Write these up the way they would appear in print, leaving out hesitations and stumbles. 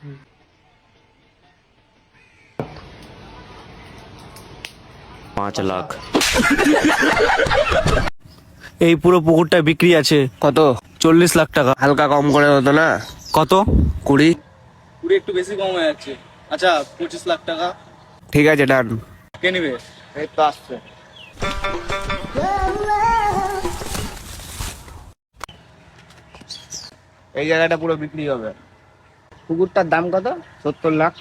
5 লাখ। এই পুরো পুকুরটা বিক্রি আছে। কত? 40 লাখ টাকা। হালকা কম করে হতো না? কত? 20। পুরো একটু বেশি কম হয়ে যাচ্ছে। আচ্ছা 25 লাখ টাকা। ঠিক আছে, ডান। কে নিবে? এই তো আসছে। এই জায়গাটা পুরো বিক্রি হবে। পুকুরটার দাম কত? 70 লাখ।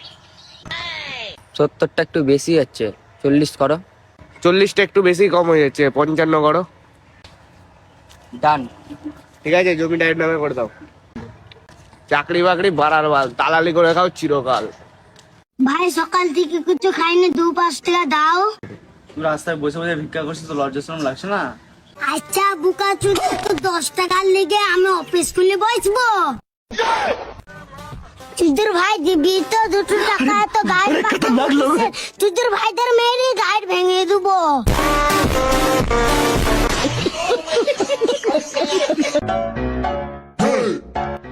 70টা একটু বেশি হচ্ছে, 40 করো। 40টা একটু বেশি কম হয়ে যাচ্ছে, 55 করো। ডান। ঠিক আছে, জমিটা এর নামে করে দাও। চাকরি বাকরি বাড়ার বাল, দালালি করে খাও চিরকাল। ভাই সকাল থেকে কিছু খাইনি, 2-5 টাকা দাও। তুই রাস্তায় বসে বসে ভিক্ষা করছিস তো লজ্জা শরম লাগছে না? আচ্ছা বুকা চুদি, তো 10 টাকার লেগে আমি অফিস খুলে বসবো? তুদের ভাই দিবি তো 2 টাকা, তো গাইড তুদের ভাইদের মেরে গাইড ভেঙে দেবো।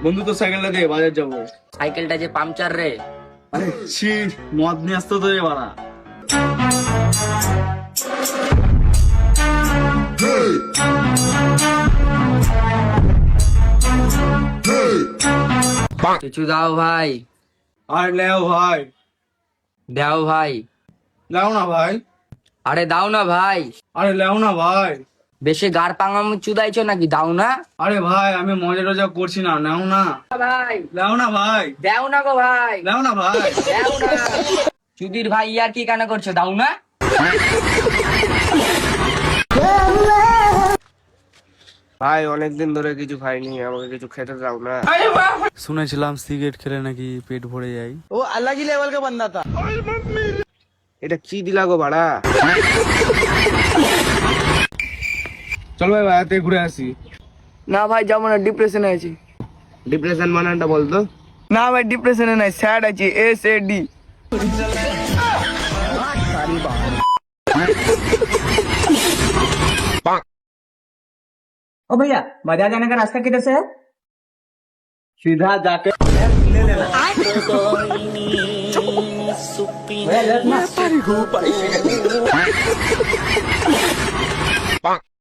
বন্ধু তো সাইকেলটা দিয়ে বাজার যাবো। সাইকেলটা যে পাংচার রে। আরে ছি, মদ নিয়ে আসতো তো এ বাড়া। কিছু দাও ভাই। আর লেও ভাই। দাও ভাই। লেও না ভাই। আরে দাও না ভাই। আরে লেও না ভাই। বেশি গার পাঙাম চুদাইছো নাকি? দাও না আরে ভাই আমি মজা টজা করছি না, নেও না। ভাই। লেও না ভাই। দাও না গো ভাই। লেও না ভাই। দাও না। চুদির ভাই ইয়ার কি কানা করছো? দাও না। ভাই অনেকদিন ধরে কিছু খাইনি, আমাকে কিছু খেতে দাও না। শুনেছিলাম সিগারেট খেলে নাকি পেট ভরে যায়। এটা কি দিলা গো ভাড়া? চল ভাই বাড়িতে ঘুরে আসি। না ভাই যাবো না, ডিপ্রেশনে আছি। ডিপ্রেশন মানেটা বলতো? না ভাই ডিপ্রেশনে নাই, স্যাড আছি, SAD। ओ भैया, बाजार जाने का रास्ता किधर से है? सीधा जाके भैया, लेफ्ट ना।